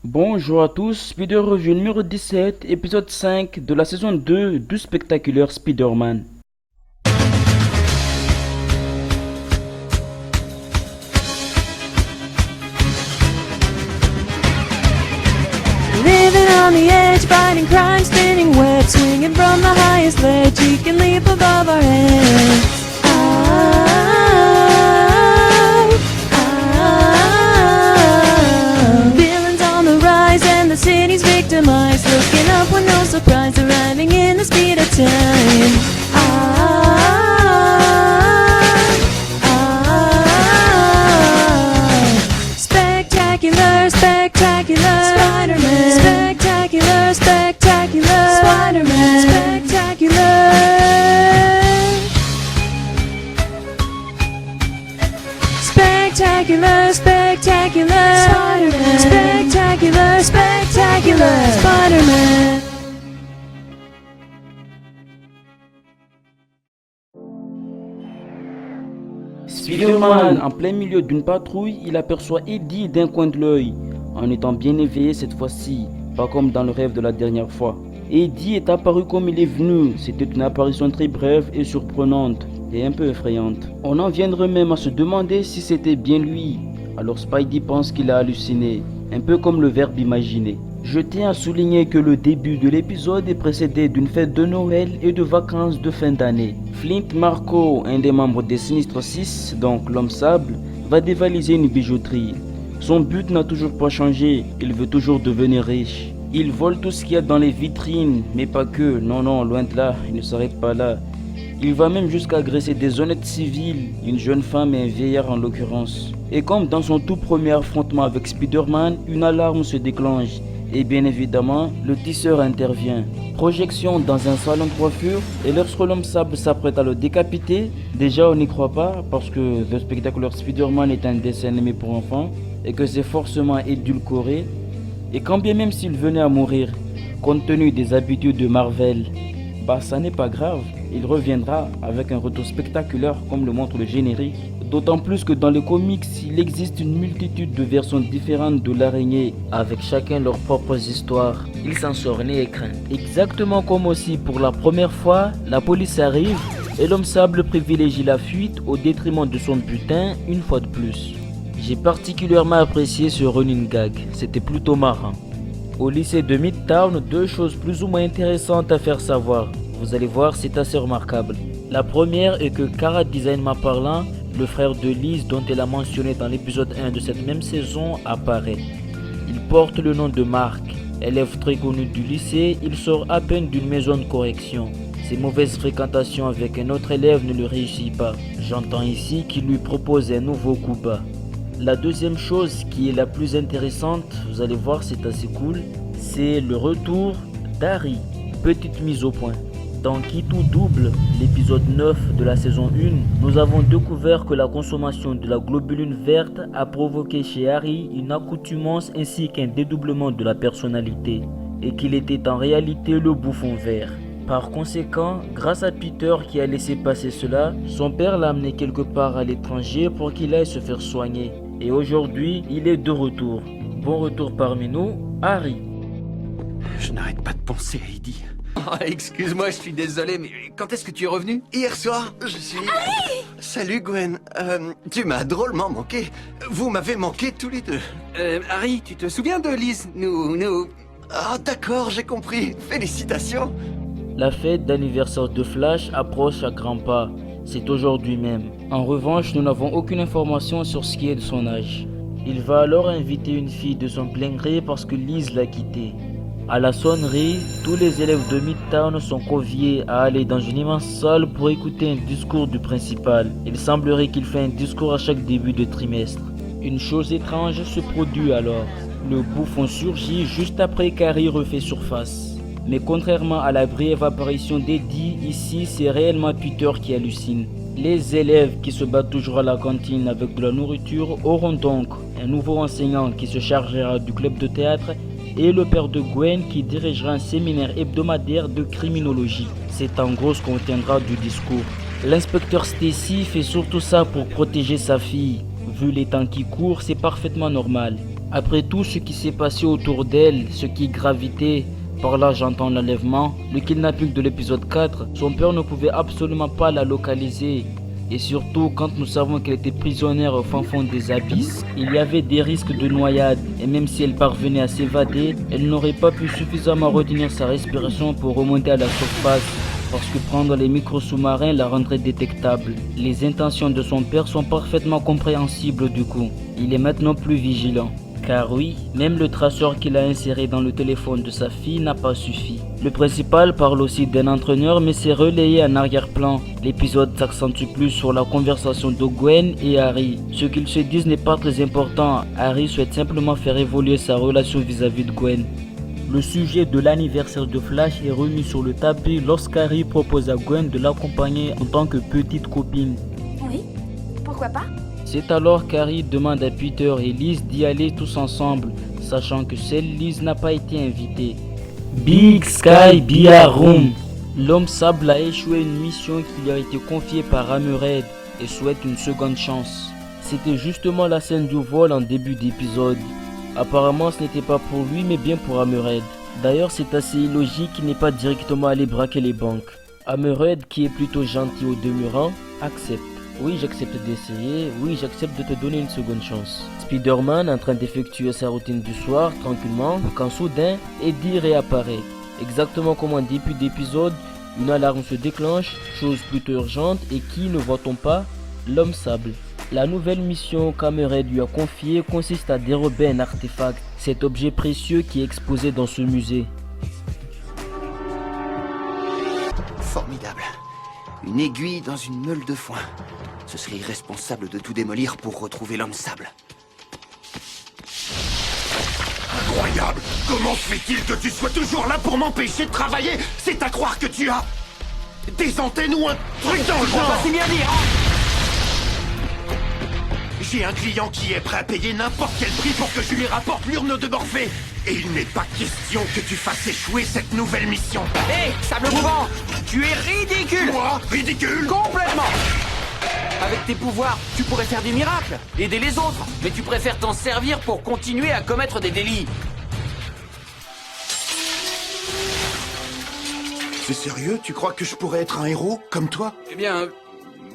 Bonjour à tous, Spider Review numéro 17, épisode 5 de la saison 2 du spectaculaire Spider-Man. Living on the edge, fighting crime, spinning web, swinging from the highest ledge, he can leap above our heads. Villains on the rise and the city's victimized, looking up with no surprise, arriving in the speed of time. Spectacular, spectacular Spider-Man. Spectacular, spectacular Spider-Man. Spectacular. Spectacular, spectacular Spider-Man. Spectacular, spectacular Spider-Man. Spider-Man, en plein milieu d'une patrouille, il aperçoit Eddie d'un coin de l'œil, en étant bien éveillé cette fois-ci, pas comme dans le rêve de la dernière fois. Eddie est apparu comme il est venu, c'était une apparition très brève et surprenante, et un peu effrayante. On en viendrait même à se demander si c'était bien lui, alors Spidey pense qu'il a halluciné, un peu comme le verbe imaginer. Je tiens à souligner que le début de l'épisode est précédé d'une fête de Noël et de vacances de fin d'année. Flint Marko, un des membres des Sinistres 6, donc l'homme sable, va dévaliser une bijouterie. Son but n'a toujours pas changé, il veut toujours devenir riche. Il vole tout ce qu'il y a dans les vitrines, mais pas que, non, loin de là, il ne s'arrête pas là. Il va même jusqu'à agresser des honnêtes civils, une jeune femme et un vieillard en l'occurrence. Et comme dans son tout premier affrontement avec Spider-Man, une alarme se déclenche. Et bien évidemment, le tisseur intervient. Projection dans un salon de coiffure, et lorsque l'homme sable s'apprête à le décapiter, déjà on n'y croit pas parce que The Spectacular Spider-Man est un dessin animé pour enfants et que c'est forcément édulcoré. Et quand bien même s'il venait à mourir, compte tenu des habitudes de Marvel, bah ça n'est pas grave, il reviendra avec un retour spectaculaire comme le montre le générique. D'autant plus que dans les comics, il existe une multitude de versions différentes de l'araignée, avec chacun leurs propres histoires. Il s'en sort né et craint. Exactement comme aussi pour la première fois, la police arrive et l'homme sable privilégie la fuite au détriment de son butin une fois de plus. J'ai particulièrement apprécié ce running gag, c'était plutôt marrant. Au lycée de Midtown, deux choses plus ou moins intéressantes à faire savoir. Vous allez voir, c'est assez remarquable. La première est que Kara designement parlant, le frère de Liz dont elle a mentionné dans l'épisode 1 de cette même saison apparaît. Il porte le nom de Mark. Élève très connu du lycée, il sort à peine d'une maison de correction. Ses mauvaises fréquentations avec un autre élève ne le réussit pas. J'entends ici qu'il lui propose un nouveau coup bas. La deuxième chose qui est la plus intéressante, vous allez voir c'est assez cool, c'est le retour d'Harry. Petite mise au point. Dans Qui tout double, l'épisode 9 de la saison 1, nous avons découvert que la consommation de la globuline verte a provoqué chez Harry une accoutumance ainsi qu'un dédoublement de la personnalité, et qu'il était en réalité le bouffon vert. Par conséquent, grâce à Peter qui a laissé passer cela, son père l'a amené quelque part à l'étranger pour qu'il aille se faire soigner. Et aujourd'hui, il est de retour. Bon retour parmi nous, Harry. Je n'arrête pas de penser à Eddie. Oh, excuse-moi, je suis désolé, mais quand est-ce que tu es revenu? Hier soir, je suis... Salut Gwen, tu m'as drôlement manqué. Vous m'avez manqué tous les deux. Harry, tu te souviens de Liz? Nous... Ah d'accord, j'ai compris. Félicitations. La fête d'anniversaire de Flash approche à grands pas. C'est aujourd'hui même. En revanche, nous n'avons aucune information sur ce qui est de son âge. Il va alors inviter une fille de son plein gré parce que Liz l'a quitté. À la sonnerie, tous les élèves de Midtown sont conviés à aller dans une immense salle pour écouter un discours du principal. Il semblerait qu'il fait un discours à chaque début de trimestre. Une chose étrange se produit alors. Le bouffon surgit juste après qu'Harry refait surface. Mais contrairement à la brève apparition d'Eddie, ici c'est réellement Peter qui hallucine. Les élèves qui se battent toujours à la cantine avec de la nourriture auront donc un nouveau enseignant qui se chargera du club de théâtre et le père de Gwen qui dirigera un séminaire hebdomadaire de criminologie. C'est en gros ce qu'on tiendra du discours. L'inspecteur Stacy fait surtout ça pour protéger sa fille. Vu les temps qui courent, c'est parfaitement normal. Après tout ce qui s'est passé autour d'elle, ce qui gravitait, par là j'entends l'enlèvement, le kidnapping de l'épisode 4, son père ne pouvait absolument pas la localiser. Et surtout, quand nous savons qu'elle était prisonnière au fin fond des abysses, il y avait des risques de noyade. Et même si elle parvenait à s'évader, elle n'aurait pas pu suffisamment retenir sa respiration pour remonter à la surface. Parce que prendre les micros sous-marins la rendrait détectable. Les intentions de son père sont parfaitement compréhensibles du coup. Il est maintenant plus vigilant. Car oui, même le traceur qu'il a inséré dans le téléphone de sa fille n'a pas suffi. Le principal parle aussi d'un entraîneur mais c'est relayé en arrière-plan. L'épisode s'accentue plus sur la conversation de Gwen et Harry. Ce qu'ils se disent n'est pas très important. Harry souhaite simplement faire évoluer sa relation vis-à-vis de Gwen. Le sujet de l'anniversaire de Flash est remis sur le tapis lorsqu'Harry propose à Gwen de l'accompagner en tant que petite copine. Oui, pourquoi pas? C'est alors qu'Harry demande à Peter et Liz d'y aller tous ensemble, sachant que seule Liz n'a pas été invitée. Big Sky Bia Room. L'homme sable a échoué une mission qui lui a été confiée par Hammerhead et souhaite une seconde chance. C'était justement la scène du vol en début d'épisode. Apparemment ce n'était pas pour lui mais bien pour Hammerhead. D'ailleurs c'est assez illogique qu'il n'ait pas directement allé braquer les banques. Hammerhead, qui est plutôt gentil au demeurant, accepte. Oui, j'accepte d'essayer. Oui, j'accepte de te donner une seconde chance. Spider-Man en train d'effectuer sa routine du soir, tranquillement, quand soudain, Eddie réapparaît. Exactement comme en début d'épisode, une alarme se déclenche, chose plutôt urgente, et qui, ne voit-on pas, l'homme sable. La nouvelle mission qu'Hammerhead lui a confiée consiste à dérober un artefact, cet objet précieux qui est exposé dans ce musée. Formidable. Une aiguille dans une meule de foin. Ce serait irresponsable de tout démolir pour retrouver l'homme sable. Incroyable! Comment se fait-il que tu sois toujours là pour m'empêcher de travailler? C'est à croire que tu as des antennes ou un truc dans le genre! C'est bien dire. J'ai un client qui est prêt à payer n'importe quel prix pour que je lui rapporte l'urne de Morphée. Et il n'est pas question que tu fasses échouer cette nouvelle mission. Hé, sable mouvant, tu es ridicule. Moi, ridicule! Complètement. Avec tes pouvoirs, tu pourrais faire des miracles, aider les autres, mais tu préfères t'en servir pour continuer à commettre des délits. C'est sérieux? Tu crois que je pourrais être un héros comme toi? Eh bien,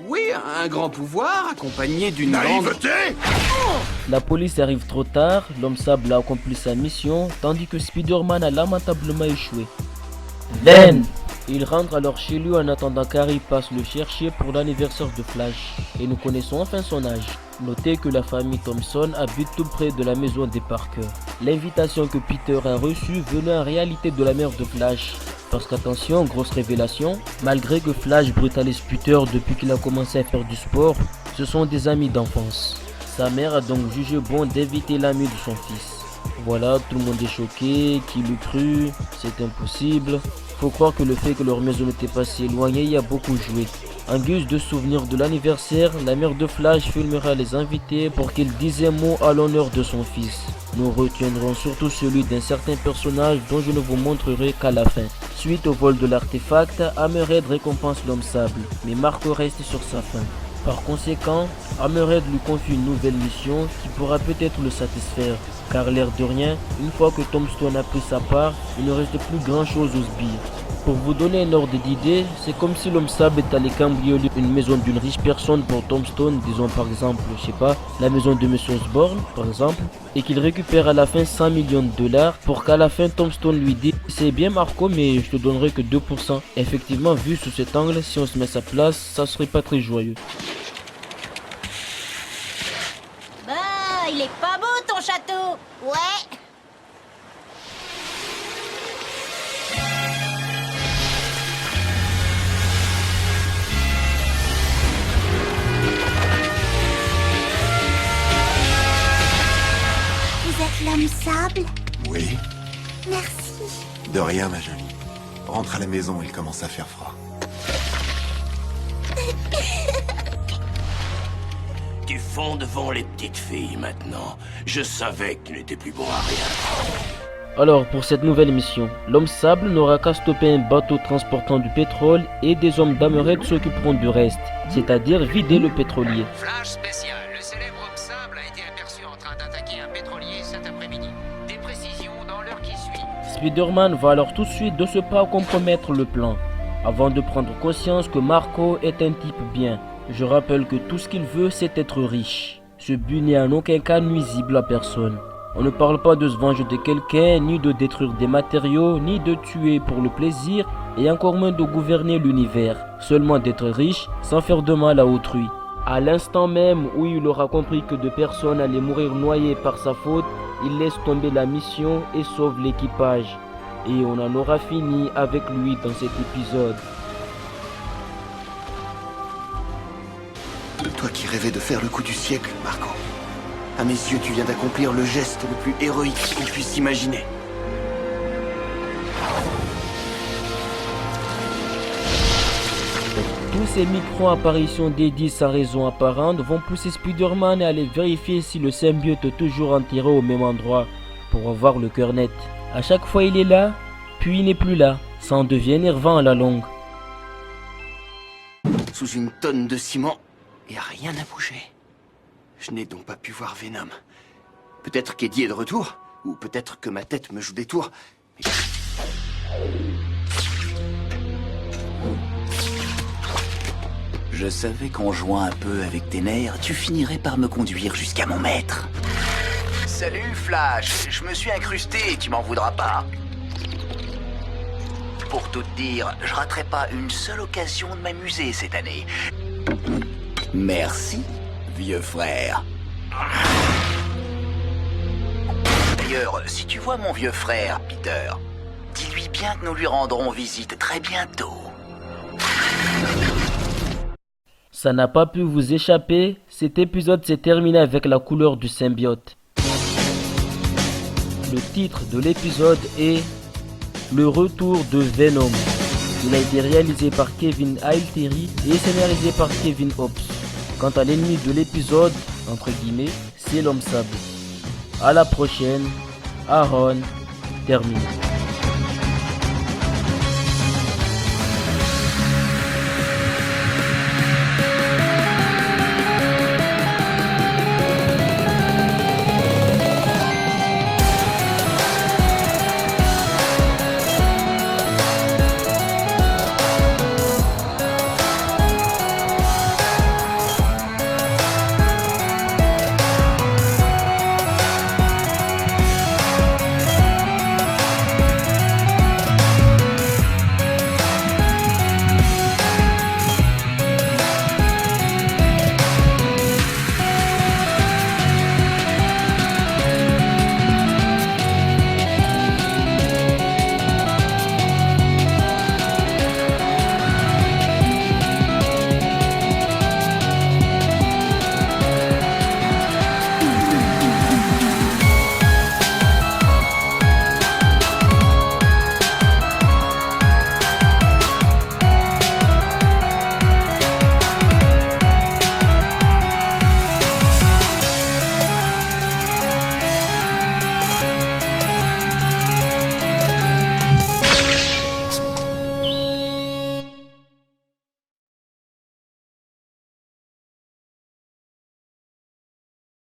oui, un grand pouvoir accompagné d'une grande... Naïveté! La police arrive trop tard, l'homme sable a accompli sa mission, tandis que Spider-Man a lamentablement échoué. Then, il rentre alors chez lui en attendant qu'Harry passe le chercher pour l'anniversaire de Flash. Et nous connaissons enfin son âge. Notez que la famille Thompson habite tout près de la maison des Parker. L'invitation que Peter a reçue venait en réalité de la mère de Flash. Parce qu'attention, grosse révélation, malgré que Flash brutalise Peter depuis qu'il a commencé à faire du sport, ce sont des amis d'enfance. Sa mère a donc jugé bon d'éviter l'ami de son fils. Voilà, tout le monde est choqué, qui l'eût cru, c'est impossible. Faut croire que le fait que leur maison n'était pas si éloignée y a beaucoup joué. En guise de souvenir de l'anniversaire, la mère de Flash filmera les invités pour qu'ils disent un mot à l'honneur de son fils. Nous retiendrons surtout celui d'un certain personnage dont je ne vous montrerai qu'à la fin. Suite au vol de l'artefact, Hammerhead récompense l'homme sable, mais Marco reste sur sa faim. Par conséquent, Hammerhead lui confie une nouvelle mission qui pourra peut-être le satisfaire, car l'air de rien, une fois que Tombstone a pris sa part, il ne reste plus grand chose aux sbires. Pour vous donner un ordre d'idée, c'est comme si l'homme sable est allé cambrioler une maison d'une riche personne pour Tombstone, disons par exemple, je sais pas, la maison de Monsieur Osborn, par exemple, et qu'il récupère à la fin 100 millions de dollars pour qu'à la fin Tombstone lui dise « C'est bien Marco, mais je te donnerai que 2%. » Effectivement, vu sous cet angle, si on se met à sa place, ça serait pas très joyeux. Bah, il est pas beau ton château. Ouais. Vous êtes l'homme sable? Oui. Merci. De rien, ma jolie. Rentre à la maison, il commence à faire froid. Tu fonds devant les petites filles maintenant. Je savais que tu n'étais plus bon à rien. Alors, pour cette nouvelle mission, l'homme sable n'aura qu'à stopper un bateau transportant du pétrole et des hommes d'Hammerhead s'occuperont du reste, c'est-à-dire vider le pétrolier. Flash spécial. Le célèbre homme sable a été aperçu en train d'attaquer un pétrolier cet l'heure qui suit. Spider-Man va alors tout de suite de ce pas compromettre le plan, avant de prendre conscience que Marco est un type bien. Je rappelle que tout ce qu'il veut, c'est être riche. Ce but n'est en aucun cas nuisible à personne. On ne parle pas de se venger de quelqu'un, ni de détruire des matériaux, ni de tuer pour le plaisir, et encore moins de gouverner l'univers. Seulement d'être riche sans faire de mal à autrui. À l'instant même où il aura compris que deux personnes allaient mourir noyées par sa faute, il laisse tomber la mission et sauve l'équipage. Et on en aura fini avec lui dans cet épisode. Toi qui rêvais de faire le coup du siècle, Marco. À mes yeux, tu viens d'accomplir le geste le plus héroïque qu'on puisse imaginer. Tous ces micro-apparitions dédiées sans raison apparente vont pousser Spider-Man à aller vérifier si le symbiote est toujours enterré au même endroit pour avoir le cœur net. À chaque fois il est là, puis il n'est plus là. Ça en devient énervant à la longue. Sous une tonne de ciment, et rien n'a bougé. Je n'ai donc pas pu voir Venom. Peut-être qu'Eddie est de retour, ou peut-être que ma tête me joue des tours. Mais... Je savais qu'en jouant un peu avec tes nerfs, tu finirais par me conduire jusqu'à mon maître. Salut Flash, je me suis incrusté et tu m'en voudras pas. Pour tout te dire, je raterai pas une seule occasion de m'amuser cette année. Merci, vieux frère. D'ailleurs, si tu vois mon vieux frère, Peter, dis-lui bien que nous lui rendrons visite très bientôt. Ça n'a pas pu vous échapper, cet épisode s'est terminé avec la couleur du symbiote. Le titre de l'épisode est Le retour de Venom. Il a été réalisé par Kevin Altieri et scénarisé par Kevin Hobbs. Quant à l'ennemi de l'épisode, entre guillemets, c'est l'homme sable. À la prochaine, Aaron termine.